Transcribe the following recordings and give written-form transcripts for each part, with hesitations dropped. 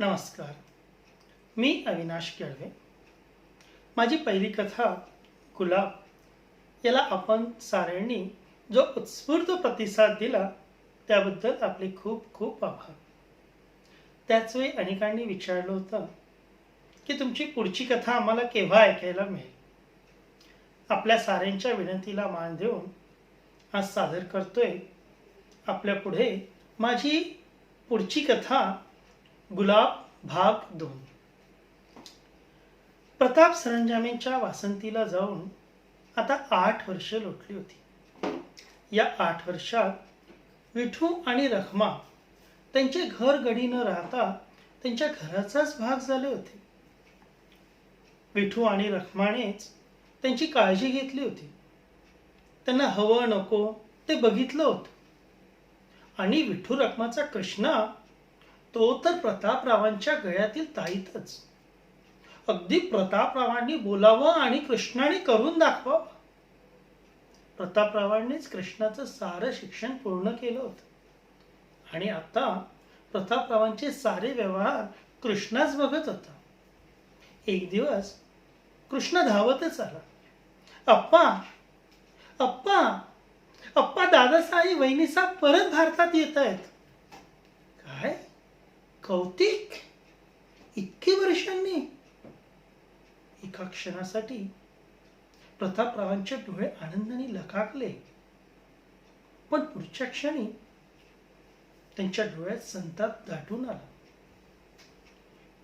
नमस्कार. मी अविनाश केळवे. माझी पहिली कथा गुलाब याला आपण साऱ्यांनी जो उत्स्फूर्त प्रतिसाद दिला त्याबद्दल आपले खूप खूप आभार. त्याचवेळी अनेकांनी विचारलं होतं की तुमची पुढची कथा आम्हाला केव्हा ऐकायला मिळेल. आपल्या साऱ्यांच्या विनंतीला मान देऊन आज सादर करतोय आपल्या पुढे माझी पुढची कथा गुलाब भाग 2. प्रताप सरंजामेंच्या वासंतीला जाऊन आता 8 वर्षे लोटली होती. या 8 वर्षात विठू आणि रखमा त्यांचे घर गडी न राहता त्यांच्या घराचाच भाग झाले होते. विठू आणि रखमानेच त्यांची काळजी घेतली होती. त्यांना हवं नको ते बघितलं होतं. आणि विठू रखमाचा कृष्णा तो तर प्रतापरावांच्या गळ्यातील ताईतच. अगदी प्रतापरावांनी बोलावं आणि कृष्णाने करून दाखवावं. प्रतापरावांनीच कृष्णाचं सारं शिक्षण पूर्ण केलं होतं आणि आता प्रतापरावांचे सारे व्यवहार कृष्णाच बघत होता. एक दिवस कृष्ण धावतच आला. अप्पा अप्पा अप्पा, दादासाहेब वहिनीसाहेब परत भारतात येत आहेत. काय कौतिक, इतकी वर्षांनी. एका क्षणासाठी प्रतापरावांचे डोळे आनंदाने लकाकले, पण पुढच्या क्षणी त्यांच्या डोळ्यात संताप दाटून आला.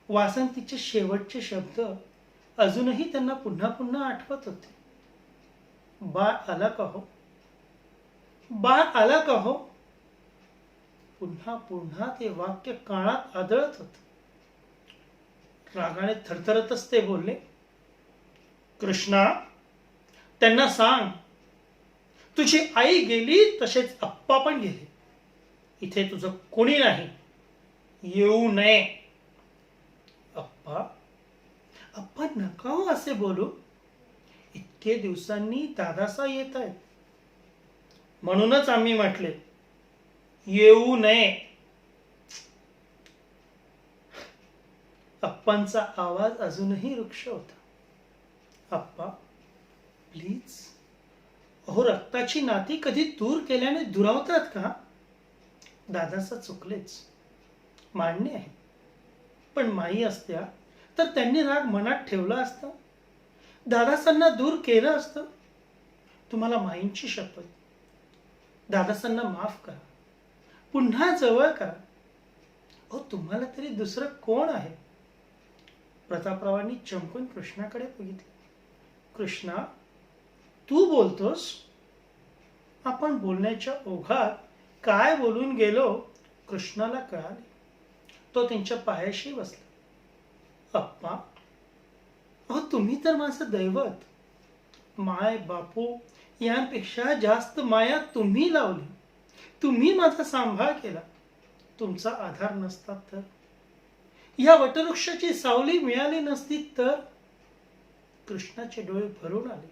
वासंतीचे शेवटचे शब्द अजूनही त्यांना पुन्हा पुन्हा आठवत होते. बाळ आला का हो, बाळ आला का हो. पुन्हा पुन्हा ते वाक्य कानात आदळत होत. रागाने थरथरतच ते बोलले, कृष्णा, त्यांना सांग तुझी आई गेली तसेच अप्पा पण गेले. इथे तुझं कोणी नाही, येऊ नये. अप्पा अप्पा, नका हो असे बोलू. इतके दिवसांनी दादासा येत आहेत. म्हणूनच आम्ही म्हटले येऊ नये. अप्पांचा आवाज अजूनही रुक्ष होता. अप्पा प्लीज. अहो, रक्ताची नाती कधी दूर केल्याने दुरावतात का. दादासा चुकलेच, मान्य आहे. पण माई असत्या तर त्यांनी राग मनात ठेवला असता, दादासांना दूर केलं असतं. तुम्हाला माईंची शपथ, दादासांना माफ करा, पुन्हा जवळ करा. अहो, तुम्हाला तरी दुसरं कोण आहे. प्रतापरावांनी चमकून कृष्णाकडे बघितले. कृष्णा, तू बोलतोस. आपण बोलण्याच्या ओघात काय बोलून गेलो कृष्णाला कळाले. तो त्यांच्या पायाशी बसला. अप्पा, अहो, तुम्ही तर माझं दैवत. माय बापू यांपेक्षा जास्त माया तुम्ही लावली. तुम्ही माझा सांभाळ केला. तुमचा आधार नसता तर, या वटवृक्षाची सावली मिळाली नसती तर. कृष्णाचे डोळे भरून आले.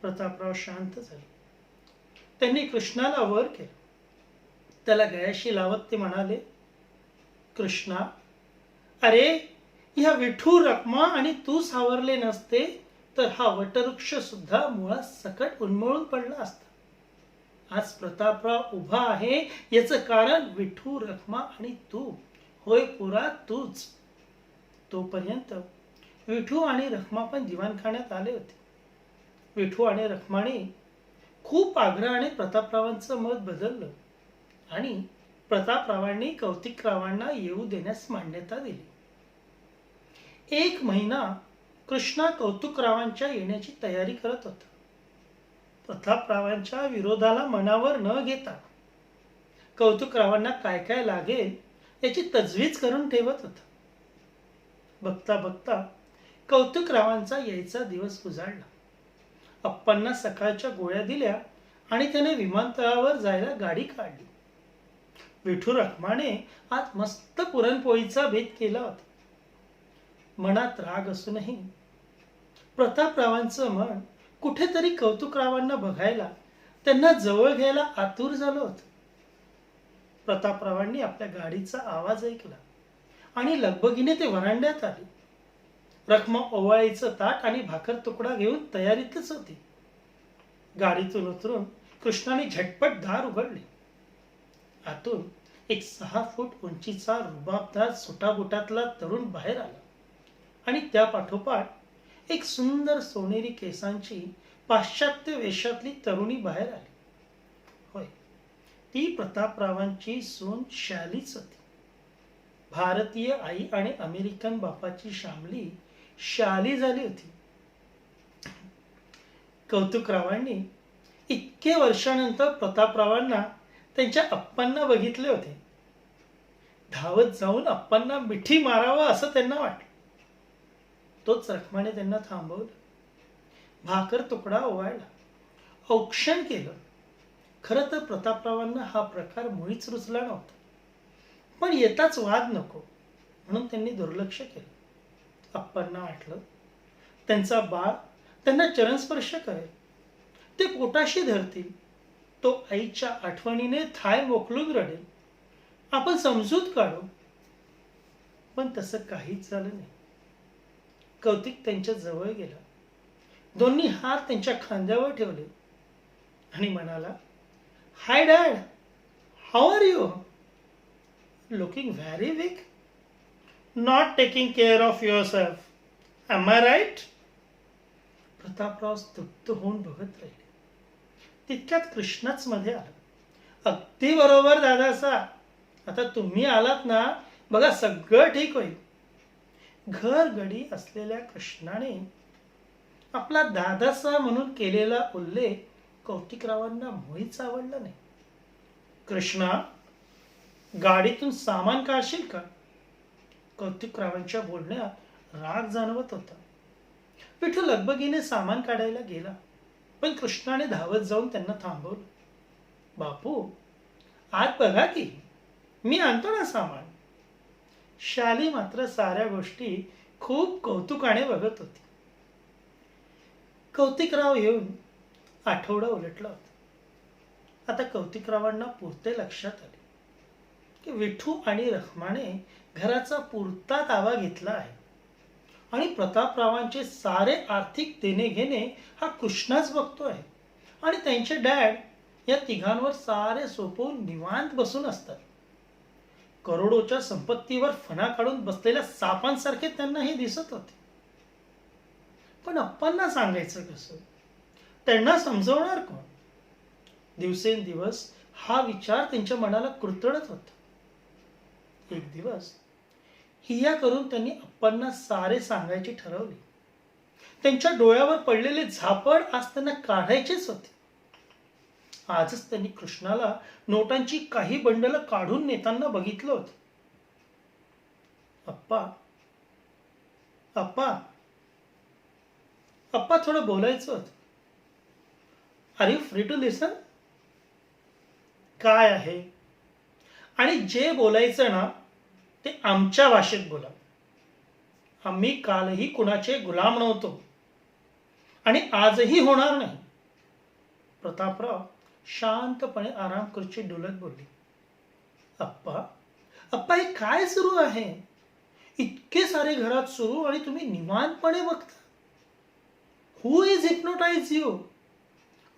प्रतापराव शांत झाले. त्यांनी कृष्णाला वर केलं. त्याला गळ्याशी लावत ते म्हणाले, कृष्णा, अरे, या विठू रखमा आणि तू सावरले नसते तर हा वटवृक्ष सुद्धा मुळात सकट उन्मळून पडला असता. आज प्रतापराव उभा आहे याचं कारण विठू रखमा आणि तू. होय पुरा, तूच. तोपर्यंत विठू आणि रखमा पण दिवाणखान्यात आले होते. विठू आणि रखमाने खूप आग्रहाने प्रतापरावांचं मत बदललं आणि प्रतापरावांनी कौतिकरावांना येऊ देण्यास मान्यता दिली. 1 महिना कृष्णा कौतुकरावांच्या येण्याची तयारी करत होता. प्रतापरावांच्या विरोधाला मनावर न घेता कौतुकरावांना काय काय लागेल याची तजवीज करून ठेवत होता. बघता बघता कौतुकरावांचा यायचा दिवस उजाडला. अप्पांना सकाळच्या गोळ्या दिल्या आणि त्याने विमानतळावर जायला गाडी काढली. विठू रखमाने आज मस्त पुरणपोळीचा बेत केला होता. मनात राग असूनही प्रतापरावांचं मन कुठेतरी कौतुकरावांना बघायला, त्यांना जवळ घ्यायला आतुर झालं होतं. प्रतापरावांनी आपल्या गाडीचा आवाज ऐकला आणि लगबगीने ते वरांड्यात आले. रखमा ओवाळीचं ताट आणि भाकर तुकडा घेऊन तयारीतच होती. गाडीतून उतरून कृष्णाने झटपट दार उघडले. आतून एक 6 फूट उंचीचा रुबाबदार सुटाबुटातला तरुण बाहेर आला आणि त्या पाठोपाठ एक सुंदर सोनेरी केसांची पाश्चात्य वेशातली तरुणी बाहेर आली. होय, ती प्रतापरावांची सून शालीच होती. भारतीय आई आणि अमेरिकन बापाची शामली शाली झाली होती. कौतुकरावांनी इतके वर्षानंतर प्रतापरावांना त्यांच्या अप्पांना बघितले होते. धावत जाऊन अप्पांना मिठी मारावं असं त्यांना वाटलं. तोच रखमाने त्यांना थांबवलं. भाकर तुकडा ओवाळला, औक्षण केलं. खरं तर प्रतापरावांना हा प्रकार मुळीच रुचला नव्हता. पण येताच वाद नको म्हणून त्यांनी दुर्लक्ष केलं. अप्पांना वाटलं त्यांचा बाळ त्यांना चरणस्पर्श करेल, ते पोटाशी धरतील, तो आईच्या आठवणीने थाय मोकलून रडेल, आपण समजूत काढू. पण तसं काहीच झालं नाही. कौतिक त्यांच्या जवळ गेला, दोन्ही हात त्यांच्या खांद्यावर ठेवले आणि म्हणाला, hi dad, how are you? Looking very weak, not taking care of your self, am I right? Prataprao स्तब्ध होऊन बघत राहिले. तितक्यात कृष्णच मध्ये आला. अगदी बरोबर दादासा, आता तुम्ही आलात ना, बघा सगळं ठीक होईल. घरगडी असलेल्या कृष्णाने आपला दादासा म्हणून केलेला उल्लेख कौतिकरावांना मुळीच आवडला नाही. कृष्णा, गाडीतून सामान काढशील का? कौतिकरावांच्या बोलण्यात राग जाणवत होता. विठू लगबगीने सामान काढायला गेला, पण कृष्णाने धावत जाऊन त्यांना थांबवलं. बापू, आत बघा की, मी आणतो ना सामान. शाली मात्र साऱ्या गोष्टी खूप कौतुकाने बघत होती. कौतिकराव येऊन आठवडा उलटला होता. आता कौतिकरावांना पुरते लक्षात आले की विठू आणि रखमाने घराचा पुरता ताबा घेतला आहे आणि प्रतापरावांचे सारे आर्थिक देणे घेणे हा कृष्णाच बघतोय आणि त्यांचे डॅड या तिघांवर सारे सोपवून निवांत बसून असतात. करोडोच्या संपत्तीवर फणा काढून बसलेल्या सापांसारखे त्यांना हे दिसत होते. पण अप्पांना सांगायचं कसं? त्यांना समजवणार कोण? दिवसेंदिवस हा विचार त्यांच्या मनाला कुरतडत होता. एक दिवस हिया करून त्यांनी अप्पांना सारे सांगायचे ठरवले. त्यांच्या डोळ्यावर पडलेले झापड आज त्यांना काढायचेच होते. आजच त्यांनी कृष्णाला नोटांची काही बंडल काढून नेताना बघितलं होतं. अप्पा, अप्पा, अप्पा, थोडं बोलायचं होतं. आर यू फ्री टू लिसन? काय आहे? आणि जे बोलायचं ना, ते आमच्या भाषेत बोला. आम्ही कालही कुणाचे गुलाम नव्हतो आणि आजही होणार नाही. प्रतापराव शांतपणे आराम खुर्चीत डुलत बोलली. अप्पा, अप्पा, हे काय सुरू आहे? इतके सारे घरात सुरू आणि तुम्ही निवांतपणे बघता. हु इज हिप्नोटाइज यू?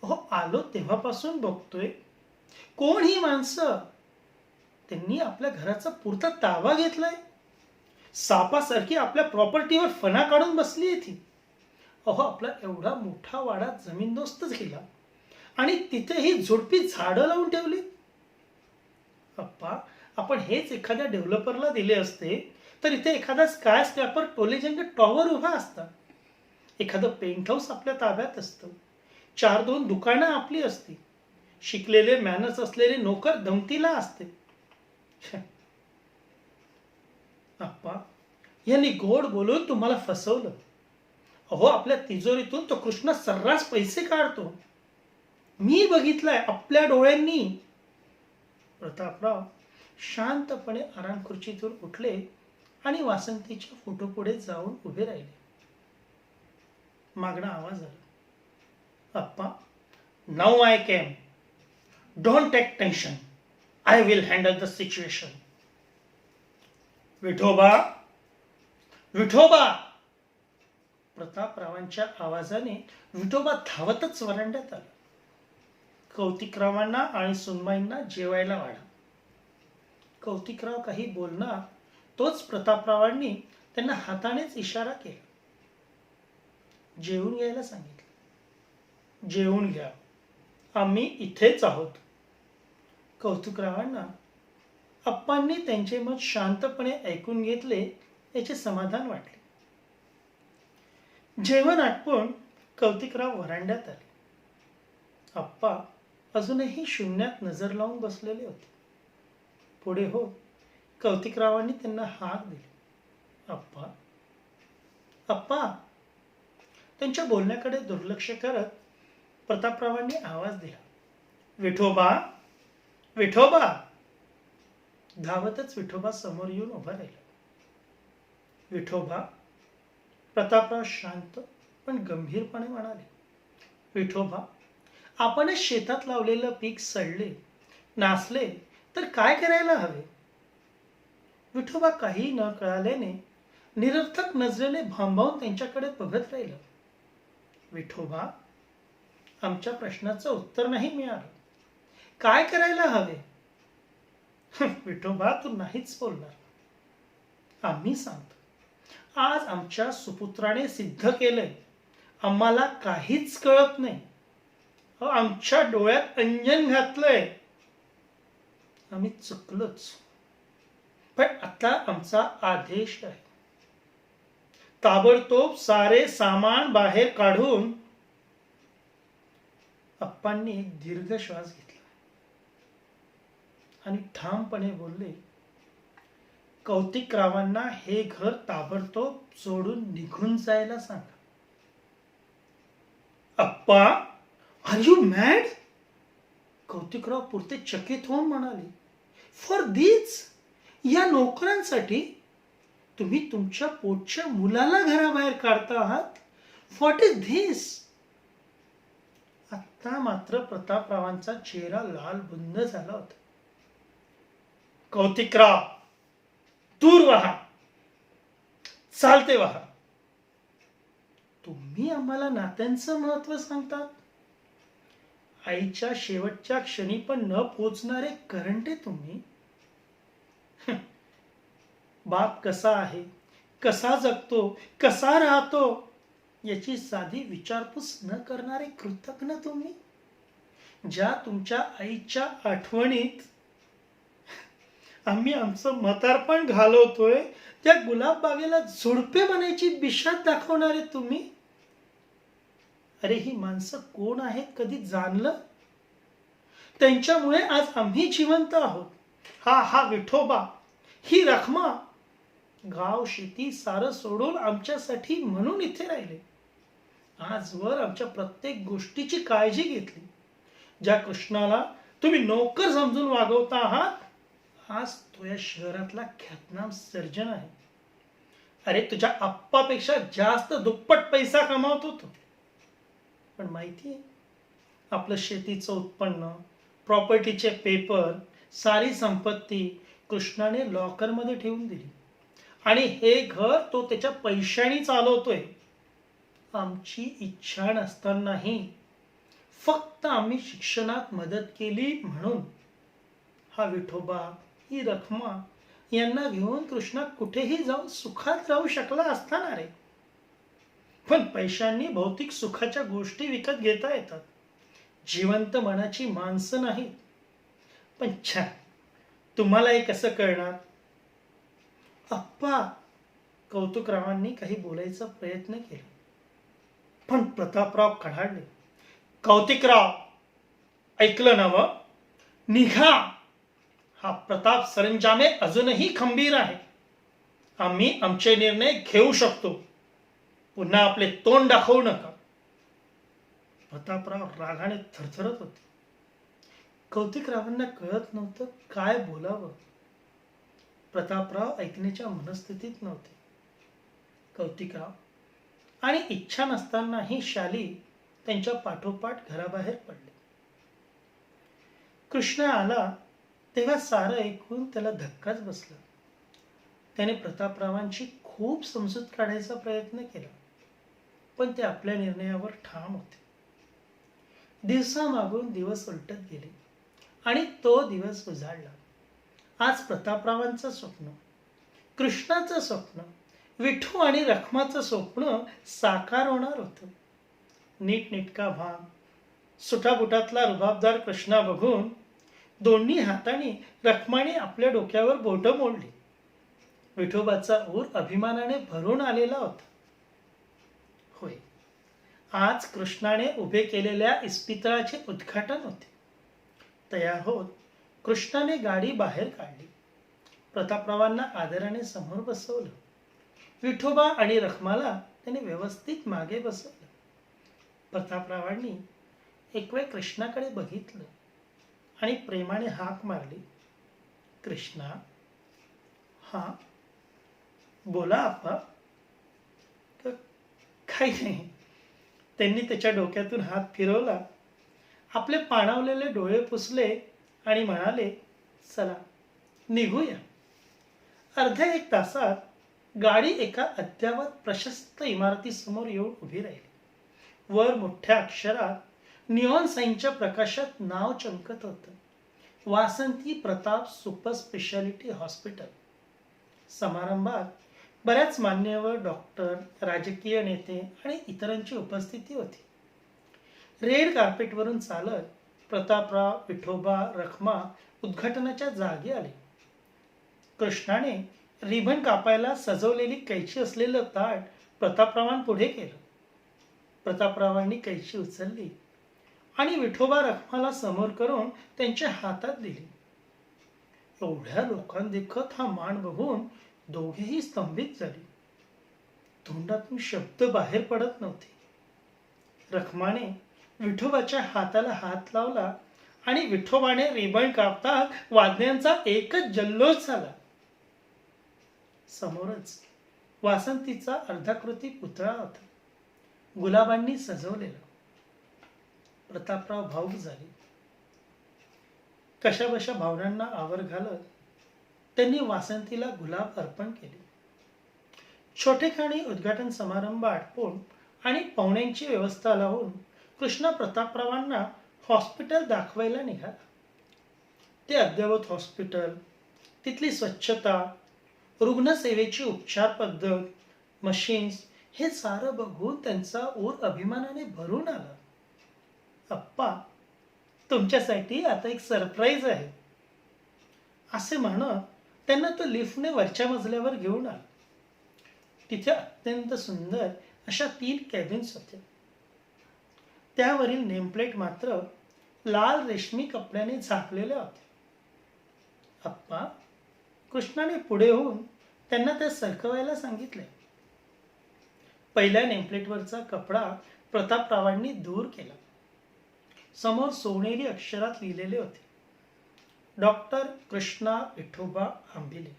हो, आलो तेव्हापासून बघतोय. कोण ही माणसं? त्यांनी आपल्या घराचा पुरता ताबा घेतलाय. सापासारखी आपल्या प्रॉपर्टीवर फणा काढून बसली आहे ती. अहो, आपला एवढा मोठा वाडा जमीनदोस्तच गेला आणि तिथे ही झुडपी झाडं लावून ठेवली. अप्पा, आपण हेच एखाद्या डेव्हलपरला दिले असते तर इथे एखादा स्काय स्क्रॅपर टोलेजंग टॉवर उभा असता, एखादं पेंट हाऊस आपल्या ताब्यात असतं, 4-2 दुकानं आपली असती, शिकलेले मॅनर्स असलेले नोकर दमतीला असते. अप्पा, यांनी गोड बोलून तुम्हाला फसवलं. अहो, आपल्या तिजोरीतून तो कृष्ण सर्रास पैसे काढतो. मी बघितलंय आपल्या डोळ्यांनी. प्रतापराव शांतपणे आराम खुर्चीतून उठले आणि वासंतीच्या फोटोपुढे जाऊन उभे राहिले. मागणा आवाज आला. अप्पा, now I came. Don't take tension. I will handle the situation. Vithoba, Vithoba! प्रतापरावांच्या आवाजाने विठोबा धावतच वरांड्यात आला. कौतिकरावांना आणि सुनबाईंना जेवायला वाढा. कौतिकराव काही बोलणार तोच प्रतापरावांनी त्यांना हातानेच इशारा केला. जेवून घ्यायला सांगितलं. जेवून घ्या, आम्ही इथेच आहोत. कौतिकरावांना अप्पांनी त्यांचे मत शांतपणे ऐकून घेतले याचे समाधान वाटले. जेवण आटपून कौतिकराव वरांड्यात आले. अप्पा अजूनही शून्यात नजर लावून बसलेले होते. पुढे हो कौतिकरावांनी त्यांना हाक दिली. अप्पा, अप्पा! त्यांच्या बोलण्याकडे दुर्लक्ष करत प्रतापरावांनी आवाज दिला. विठोबा, विठोबा! धावतच विठोबा समोर येऊन उभा राहिला. विठोबा! प्रतापराव शांत पण गंभीरपणे म्हणाले. विठोबा, आपणच शेतात लावलेलं पीक सडले, नासले तर काय करायला हवे? विठोबा काही न कळाल्याने निरर्थक नजरेने भांबावून त्यांच्याकडे बघत राहिलं. विठोबा, आमच्या प्रश्नाचं उत्तर नाही मिळालं. काय करायला हवे? विठोबा, तू नाहीच बोलणार. आम्ही सांगतो. आज आमच्या सुपुत्राने सिद्ध केलंय आम्हाला काहीच कळत नाही. आमच्या डोळ्यात अंजन घातलंय. आम्ही चुकलोच. पण आता आमचा आदेश आहे. ताबडतोब सारे सामान बाहेर काढून. अप्पांनी एक दीर्घ श्वास घेतला आणि ठामपणे बोलले. कौतिकरावांना हे घर ताबडतोब सोडून निघून जायला सांगा. अप्पा, आर यू मॅड? कौतिकराव पुरते चकित होऊन म्हणाले. फॉर दिस, या नोकरांसाठी तुम्ही तुमच्या पोटच्या मुलाला घराबाहेर काढता आहात? What is this? आता मात्र प्रतापरावांचा चेहरा लाल बुंद झाला होता. कौतिकराव, दूर व्हा, चालते व्हा. तुम्ही आम्हाला नात्यांचं महत्व सांगतात. आईच्या शेवटच्या क्षणी पण न पोचणारे करंटे तुम्ही. बाप कसा आहे, कसा जगतो, कसा राहतो याची साधी विचारपूस न करणारे कृतज्ञ तुम्ही. ज्या तुमच्या आईच्या आठवणीत आम्ही आमचं म्हातारपण घालवतोय त्या गुलाब बागेला झुडपे बनायची बिशात दाखवणारे तुम्ही. अरे ही माणसं कोण आहेत कधी जाणलं? त्यांच्यामुळे आज आम्ही जिवंत आहोत. हा विठोबा, ही रखमा गाव शेती सारं सोडून आमच्यासाठी म्हणून इथे राहिले. आजवर आमच्या प्रत्येक गोष्टीची काळजी घेतली. ज्या कृष्णाला तुम्ही नोकर समजून वागवता आहात, आज तो या शहरातला ख्यातनाम सर्जन आहे. अरे तुझ्या आप्पापेक्षा जास्त दुप्पट पैसा कमावतो तो. पण माहितीये, आपलं शेतीचं उत्पन्न, प्रॉपर्टीचे पेपर, सारी संपत्ती कृष्णाने लॉकरमध्ये ठेवून दिली आणि हे घर तो त्याच्या पैशाने चालवतोय. आमची इच्छा नसतानाही फक्त आम्ही शिक्षणात मदत केली म्हणून. हा विठोबा, ही रखमा यांना घेऊन कृष्णा कुठेही जाऊन सुखात राहू शकला असता ना रे. पण पैशांनी भौतिक सुखाच्या गोष्टी विकत घेता येतात, जिवंत मनाची माणसं नाहीत. पण छान, तुम्हाला हे कसं कळणार? अप्पा, कौतिकरावांनी काही बोलायचा प्रयत्न केला पण प्रतापराव कढाडले. कौतिकराव, ऐकलं ना? निघा. हा प्रताप सरंजामे अजूनही खंबीर आहे. आम्ही आमचे निर्णय घेऊ शकतो. पुन्हा आपले तोंड दाखवू नका. प्रतापराव रागाने थरथरत होते. कौतिकरावांना कळत नव्हतं काय बोलावं. प्रतापराव ऐकण्याच्या मनस्थितीत नव्हते. कौतिकराव आणि इच्छा नसतानाही शाली त्यांच्या पाठोपाठ घराबाहेर पडले. कृष्ण आला तेव्हा सारं ऐकून त्याला धक्काच बसला. त्याने प्रतापरावांची खूप समजूत काढायचा प्रयत्न केला, पण ते आपल्या निर्णयावर ठाम होते. दिवसामागून दिवस उलटत गेले आणि तो दिवस उजाडला. आज प्रतापरावांचं स्वप्न, कृष्णाचं स्वप्न, विठू आणि रखमाचं स्वप्न साकार होणार होतं. नीटनेटका भाग, सुटाबुटातला रुबाबदार कृष्णा बघून दोन्ही हातांनी रखमाने आपल्या डोक्यावर बोटं मोडली. विठोबाचा ऊर अभिमानाने भरून आलेला होता. होय, आज कृष्णाने उभे केलेल्या इस्पितळाचे उद्घाटन होते. तयार होत कृष्णाने गाडी बाहेर काढली. प्रतापरावांना आदराने समोर बसवलं. विठोबा आणि रखमाला त्याने व्यवस्थित मागे बसवलं. प्रतापरावांनी एक वेळ कृष्णाकडे बघितलं आणि प्रेमाने हाक मारली. कृष्णा. हा, बोला आप्पा. काही नाही. त्यांनी त्याच्या डोक्यातून हात फिरवला, आपले पाणावलेले डोळे पुसले आणि म्हणाले, चला निघूया. अर्ध्या एक तासात गाडी एका अद्यावत प्रशस्त इमारतीसमोर येऊन उभी राहिली. वर मोठ्या अक्षरात निऑन साईनच्या प्रकाशात नाव चमकत होतं, वासंती प्रताप सुपर स्पेशालिटी हॉस्पिटल. समारंभात बऱ्याच मान्यवर डॉक्टर, राजकीय नेते आणि इतरांची उपस्थिती होती. रेड कार्पेटवरून चालत प्रतापराव, विठोबा, रखमा उद्घाटनाच्या जागी आले. कृष्णाने रिबन कापायला सजवलेली कैची असलेलं ताट प्रतापरावांपुढे केलं. प्रतापरावांनी कैची उचलली आणि विठोबा रखमाला समोर करून त्यांच्या हातात दिली. एवढ्या लोकांदेखत हा मान बघून दोघेही स्तंभित झाले. तोंडातून शब्द बाहेर पडत नव्हते. रखमाने विठोबाच्या हाताला हात लावला आणि विठोबाने रिबन कापताच वाद्यांचा एकच जल्लोष झाला. समोरच वासंतीचा अर्धाकृती पुतळा होता, गुलाबांनी सजवलेला. प्रतापराव भावुक झाले. कशाबशा भावनांना आवर घालत त्यांनी वासंतीला गुलाब अर्पण केले. छोटेखानी उद्घाटन समारंभ आटपून आणि पाहुण्यांची व्यवस्था लावून कृष्णा प्रतापरावांना हॉस्पिटल दाखवायला निघाला. ते अद्ययावत हॉस्पिटल, तिथली स्वच्छता, रुग्णसेवेची उपचार पद्धत, मशीन्स, हे सारं बघून त्यांचा ऊर अभिमानाने भरून आला. अप्पा, तुमच्यासाठी आता एक सरप्राईज आहे, असे म्हणत त्यांना तो लिफ्टने वरच्या मजल्यावर घेऊन आला. तिथे अत्यंत सुंदर अशा 3 कॅबिन्स होत्या. त्यावरील नेमप्लेट मात्र लाल रेशमी कपड्याने झाकलेल्या होत्या. अप्पा, कृष्णाने पुढे होऊन त्यांना त्या सरकवायला सांगितले. पहिल्या नेमप्लेटवरचा कपडा प्रतापरावांनी दूर केला. समोर सोनेरी अक्षरात लिहिलेले होते, डॉक्टर कृष्णा विठोबा आंबिले.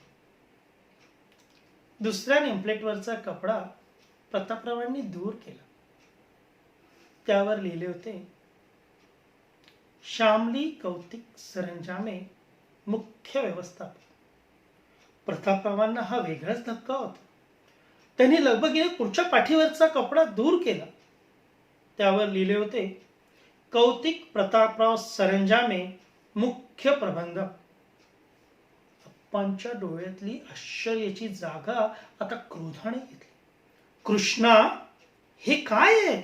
दुसऱ्या नेमप्लेटवरचा कपडा प्रतापरावांनी दूर केला. त्यावर लिहिले होते, श्यामली कौतिक सरंजामे, मुख्य व्यवस्थापक. प्रतापरावांना हा वेगळाच धक्का होता. त्यांनी लगबगीने पुढच्या पाठीवरचा कपडा दूर केला. त्यावर लिहिले होते, कौतिक प्रतापराव सरंजामे, मुख्य प्रबंधक. अप्पांच्या डोळ्यातली आश्चर्याची जागा आता क्रोधाने घेतली. कृष्णा, हे काय आहे?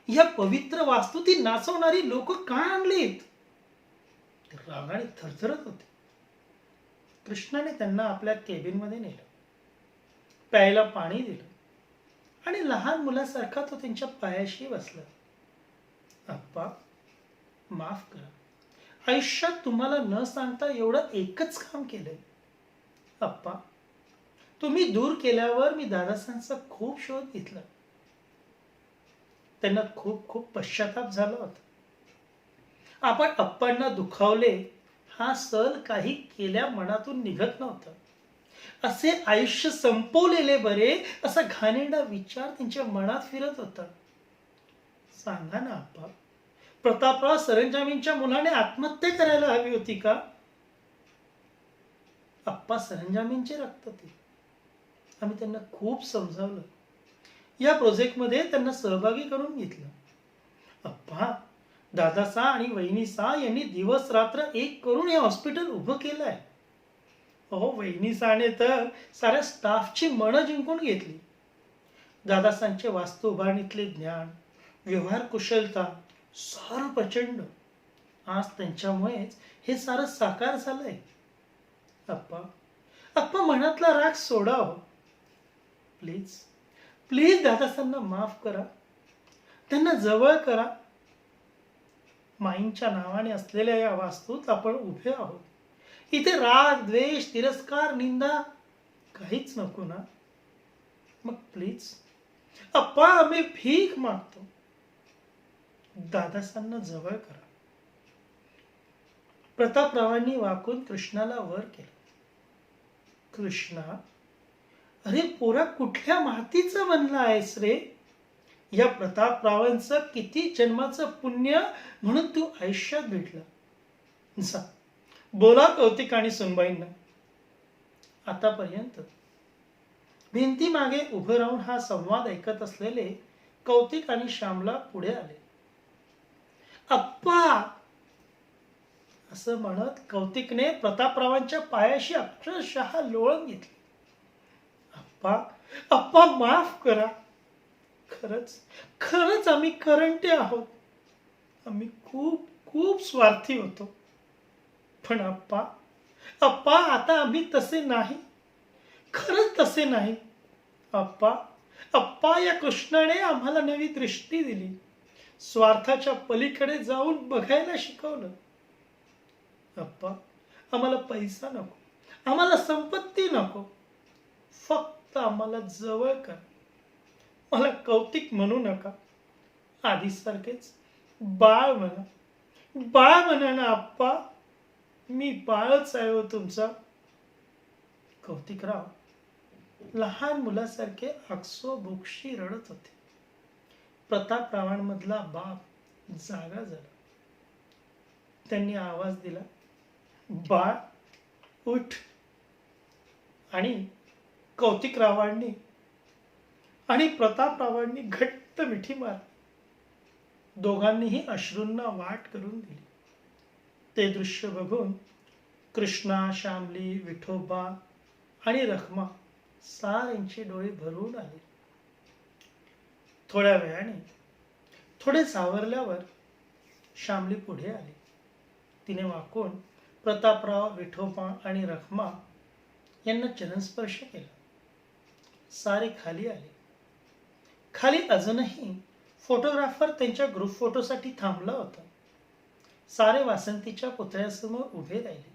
या पवित्र वास्तूती नाचवणारी लोक का आणलीत? ते रागाने थरथरत होते. कृष्णाने त्यांना आपल्या केबिनमध्ये नेलं, प्यायला पाणी दिलं आणि लहान मुलासारखा तो त्यांच्या पायाशी बसला. अप्पा, माफ करा, आयुष्यात तुम्हाला न सांगता एवढं एकच काम केलंय. अप्पा, तुम्ही दूर केल्यावर मी दादासांचा खूप शोध घेतला. त्यांना खूप खूप पश्चाताप झाला होता. आपण अप्पांना दुखावले हा सल काही केल्या मनातून निघत नव्हता. असे आयुष्य संपवलेले बरे असा घाणेरडा विचार त्यांच्या मनात फिरत होता. सांगा ना अप्पा, प्रतापराव सरंजामींच्या मुलाने आत्महत्या करायला हवी होती का? अप्पा सरंजामींचे रक्त ते, आम्ही त्यांना खूप समजावलं. या प्रोजेक्टमध्ये त्यांना सहभागी करून घेतलं. अप्पा, दादासा आणि वहिनीसा यांनी दिवस रात्र एक करून हे हॉस्पिटल उभं केलंय. अहो, वहिनीसाने तर साऱ्या स्टाफची मनं जिंकून घेतली. दादासांचे वास्तू उभारणीतले ज्ञान, व्यवहार कुशलता सारं प्रचंड. आज त्यांच्यामुळेच हे सारं साकार झालंय. अप्पा, अप्पा मनातला राग सोडा हो. प्लीज, प्लीज दादासांना माफ करा. त्यांना जवळ करा. माईंच्या नावाने असलेल्या या वास्तूत आपण उभे आहोत. इथे राग, द्वेष, तिरस्कार, निंदा काहीच नको ना. मग प्लीज अप्पा, आम्ही भीक मागतो. दादासांना जवळ करा. प्रतापरावांनी वाकून कृष्णाला वर केलं. कृष्णा, अरे पोरा, कुठल्या मातीचं बनला आहेस रे? या प्रतापरावांचं किती जन्माचं पुण्य म्हणून तू आयुष्यात भेटला. जा, बोला कौतिक आणि सुनबाईंना. आतापर्यंत भिंतीमागे उभं राहून हा संवाद ऐकत असलेले कौतिक आणि श्यामला पुढे आले. अप्पा, असं म्हणत कौतिकने प्रतापरावांच्या पायाशी अक्षरशः लोळून घेतले. अप्पा, अप्पा माफ करा. खरंच खरंच आम्ही करंटे आहोत. आम्ही खूप खूप स्वार्थी होतो. पण अप्पा, अप्पा, आता आम्ही तसे नाही. खरंच तसे नाही. अप्पा, अप्पा, या कृष्णाने आम्हाला नवी दृष्टी दिली. स्वार्थाच्या पलीकडे जाऊन बघायला शिकवलं. अप्पा, आम्हाला पैसा नको, आम्हाला संपत्ती नको. फक्त आम्हाला जवळ कर. मला कौतिक म्हणू नका. आधीसारखेच बाळ म्हणा. बाळ म्हणा ना अप्पा. मी बाळच आहे हो तुमचा. कौतिकराव लहान मुलासारखे आकसोबोक्षी रडत होते. प्रतापरावांमधला बाप जागा झाला. त्यांनी आवाज दिला, बाळ उठ. आणि कौतिकरावांनी आणि प्रतापरावांनी घट्ट मिठी मारली. दोघांनीही अश्रूंना वाट करून दिली. ते दृश्य बघून कृष्णा, श्यामली, विठोबा आणि रखमा साऱ्यांचे डोळे भरून आले. थोड्या वेळाने, थोडे सावरल्यावर श्यामली पुढे आली. तिने वाकून प्रतापराव, विठोबा आणि रखमा यांना चरणस्पर्श केला. सारे खाली आले. खाली अजूनही फोटोग्राफर त्यांच्या ग्रुप फोटोसाठी थांबला होता. सारे वासंतीच्या पुतळ्यासमोर उभे राहिले.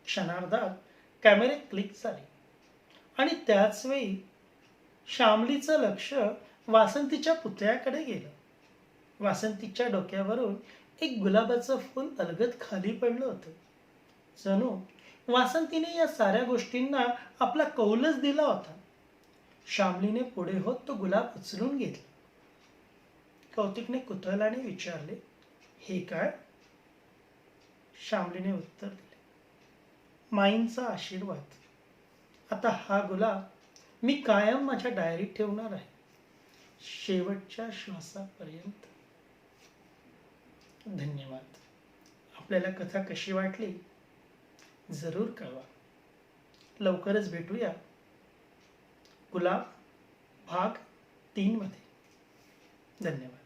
क्षणार्धात कॅमेरे क्लिक झाले आणि त्याच वेळी श्यामलीचं लक्ष वासंतीच्या पुतळ्याकडे गेलं. वासंतीच्या डोक्यावरून एक गुलाबाचं फूल अलगद खाली पडलं होतं. जणू वासंतीने या साऱ्या गोष्टींना आपला कौलच दिला होता. श्यामलीने पुढे होत तो गुलाब उचलून घेतला. कौतिकने कुतूहलाने विचारले, हे काय? श्यामलीने उत्तर दिले, माईंचा आशीर्वाद. आता हा गुलाब मी कायम माझ्या डायरीत ठेवणार आहे, शेवटच्या श्वासापर्यंत. धन्यवाद. आपल्याला कथा कशी वाटली जरूर कळवा. लवकरच भेटूया गुलाब भाग 3 मध्ये. धन्यवाद.